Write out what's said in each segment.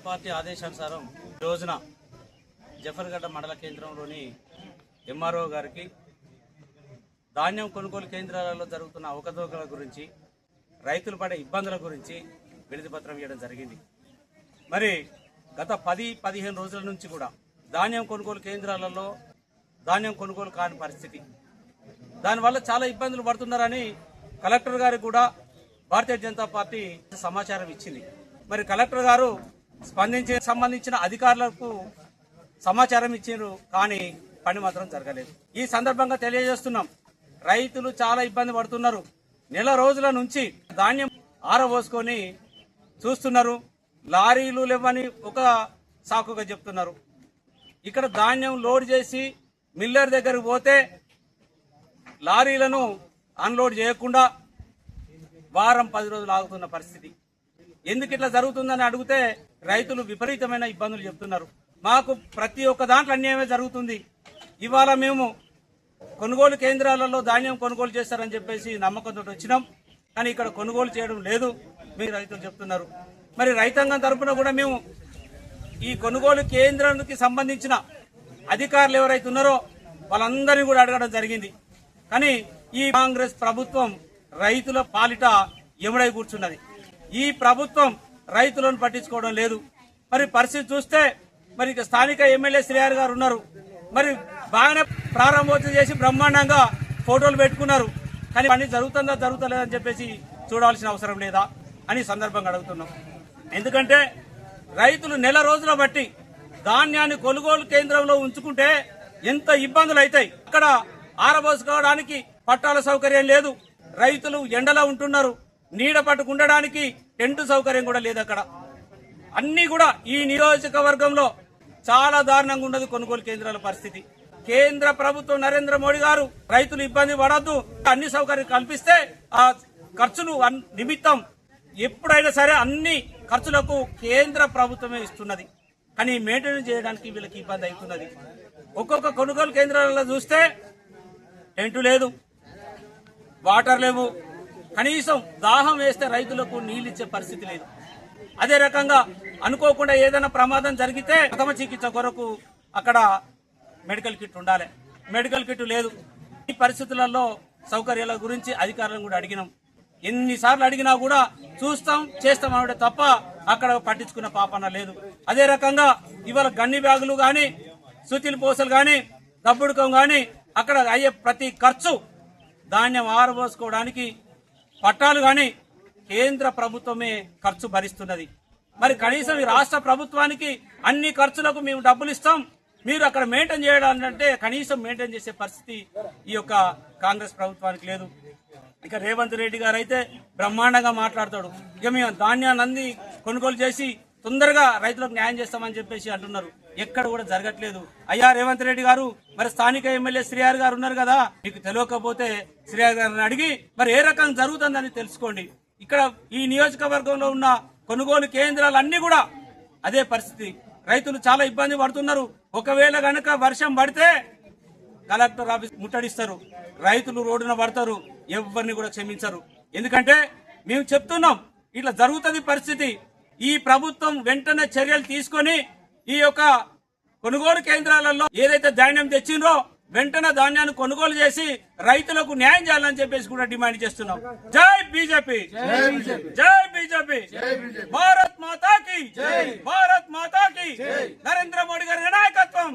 Party ఆదేశానుసారం ఈ రోజున జఫర్గడ్డ మండల కేంద్రంలోని ఎంఆర్ఓ గారికి ధాన్యం కొనుగోలు కేంద్రాలలో జరుగుతున్న అవకతవకల గురించి, రైతులు పడే ఇబ్బందుల గురించి వినతి పత్రం ఇవ్వడం జరిగింది. మరి గత 10-15 రోజుల నుంచి కూడా ధాన్యం కొనుగోలు కేంద్రాలలో ధాన్యం కొనుగోలు కాని పరిస్థితి, దానివల్ల చాలా ఇబ్బందులు పడుతున్నారని కలెక్టర్ గారికి కూడా భారతీయ జనతా పార్టీ సమాచారం ఇచ్చింది. మరి కలెక్టర్ గారు సంబంధించిన అధికారులకు సమాచారం ఇచ్చారు, కానీ పని మాత్రం జరగలేదు. ఈ సందర్భంగా తెలియజేస్తున్నాం, రైతులు చాలా ఇబ్బంది పడుతున్నారు. నెల రోజుల నుంచి ధాన్యం ఆరబోసుకొని చూస్తున్నారు. లారీలు లేవని ఒక సాకుగా చెప్తున్నారు. ఇక్కడ ధాన్యం లోడ్ చేసి మిల్లర్ దగ్గరకు పోతే లారీలను అన్లోడ్ చేయకుండా వారం 10 రోజులు ఆగుతున్న పరిస్థితి. ఎందుకు ఇట్లా జరుగుతుందని అడిగితే రైతులు విపరీతమైన ఇబ్బందులు చెప్తున్నారు. మాకు ప్రతి ఒక్క దాంట్లో అన్యాయమే జరుగుతుంది. ఇవాళ మేము కొనుగోలు కేంద్రాలలో ధాన్యం కొనుగోలు చేస్తారని చెప్పేసి నమ్మకంతో వచ్చినాం, కానీ ఇక్కడ కొనుగోలు చేయడం లేదు మీరు రైతులు చెప్తున్నారు. మరి రైతాంగం తరఫున కూడా మేము ఈ కొనుగోలు కేంద్రానికి సంబంధించిన అధికారులు ఎవరైతే ఉన్నారో వాళ్ళందరినీ కూడా అడగడం జరిగింది. కానీ ఈ కాంగ్రెస్ ప్రభుత్వం రైతుల పాలిట ఎముడై కూర్చున్నది. ఈ ప్రభుత్వం రైతులను పట్టించుకోవడం లేదు. మరి పరిస్థితి చూస్తే మరి స్థానిక ఎమ్మెల్యే శ్రీహరి గారు ఉన్నారు, మరి బాగానే ప్రారంభోత్సవం చేసి బ్రహ్మాండంగా ఫోటోలు పెట్టుకున్నారు. కానీ పని జరుగుతుందా జరుగుతలేదని చెప్పేసి చూడాల్సిన అవసరం లేదా అని సందర్భంగా అడుగుతున్నాం. ఎందుకంటే రైతులు నెల రోజుల బట్టి ధాన్యాన్ని కొనుగోలు కేంద్రంలో ఉంచుకుంటే ఎంత ఇబ్బందులు అవుతాయి. అక్కడ ఆరబోసుకోవడానికి పట్టాల సౌకర్యం లేదు, రైతులు ఎండలో ఉంటున్నారు, నీడ పట్టుకుండడానికి టెంట్ సౌకర్యం కూడా లేదు. అక్కడ అన్ని కూడా ఈ నియోజకవర్గంలో చాలా దారుణంగా ఉన్నది కొనుగోలు కేంద్రాల పరిస్థితి. కేంద్ర ప్రభుత్వం నరేంద్ర మోడీ గారు రైతులు ఇబ్బంది పడద్దు, అన్ని సౌకర్యం కల్పిస్తే ఆ ఖర్చులు నిమిత్తం ఎప్పుడైనా సరే అన్ని ఖర్చులకు కేంద్ర ప్రభుత్వమే ఇస్తున్నది. కానీ మెయింటెనెన్స్ చేయడానికి వీళ్ళకి ఇబ్బంది అవుతున్నది. ఒక్కొక్క కొనుగోలు కేంద్రాలలో చూస్తే టెంటు లేదు, వాటర్ లేవు, కనీసం దాహం వేస్తే రైతులకు నీళ్ళు ఇచ్చే పరిస్థితి లేదు. అదే రకంగా అనుకోకుండా ఏదైనా ప్రమాదం జరిగితే ప్రథమ చికిత్స కొరకు అక్కడ మెడికల్ కిట్ ఉండాలి, మెడికల్ కిట్ లేదు. ఈ పరిస్థితులలో సౌకర్యాల గురించి అధికారులను కూడా అడిగినాం. ఎన్నిసార్లు అడిగినా కూడా చూస్తాం చేస్తాం అనడే తప్ప అక్కడ పట్టించుకున్న పాపన లేదు. అదే రకంగా ఇవాళ గన్ని బ్యాగులు గాని, సుతిల్ పూసలు గాని, దబ్బుడుకం గాని అక్కడ అయ్యే ప్రతి ఖర్చు, ధాన్యం ఆరబోసుకోవడానికి పట్టాలు గాని కేంద్ర ప్రభుత్వమే ఖర్చు భరిస్తున్నది. మరి కనీసం ఈ రాష్ట్ర ప్రభుత్వానికి అన్ని ఖర్చులకు మేము డబ్బులు ఇస్తాం, మీరు అక్కడ మెయింటైన్ చేయడాలంటే కనీసం మెయింటైన్ చేసే పరిస్థితి ఈ యొక్క కాంగ్రెస్ ప్రభుత్వానికి లేదు. ఇక రేవంత్ రెడ్డి గారు అయితే బ్రహ్మాండంగా మాట్లాడతాడు. ఇక మేము ధాన్యాన్ని కొనుగోలు చేసి తొందరగా రైతులకు న్యాయం చేస్తామని చెప్పేసి అంటున్నారు. ఎక్కడ కూడా జరగట్లేదు. అయ్యా రేవంత్ రెడ్డి గారు, మరి స్థానిక ఎమ్మెల్యే శ్రీహరి గారు ఉన్నారు కదా, మీకు తెలియకపోతే శ్రీహరి గారిని అడిగి మరి ఏ రకం జరుగుతుందని తెలుసుకోండి. ఇక్కడ ఈ నియోజకవర్గంలో ఉన్న కొనుగోలు కేంద్రాలన్నీ కూడా అదే పరిస్థితి. రైతులు చాలా ఇబ్బంది పడుతున్నారు. ఒకవేళ గనక వర్షం పడితే కలెక్టర్ ఆఫీస్ ముట్టడిస్తారు, రైతులు రోడ్డున పడతారు, ఎవరిని కూడా క్షమించరు. ఎందుకంటే మేము చెప్తున్నాం ఇట్లా జరుగుతుంది పరిస్థితి. ఈ ప్రభుత్వం వెంటనే చర్యలు తీసుకొని ఈ యొక్క కొనుగోలు కేంద్రాలలో ఏదైతే ధాన్యం తెచ్చిండ్రో వెంటనే ధాన్యాన్ని కొనుగోలు చేసి రైతులకు న్యాయం చేయాలని చెప్పేసి కూడా డిమాండ్ చేస్తున్నాం. జై బీజేపీ, జై బీజేపీ, భారత్ మాతాకి, భారత్ మాతాకి, నరేంద్ర మోడీ గారి నాయకత్వం,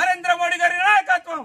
నరేంద్ర మోడీ గారి నాయకత్వం.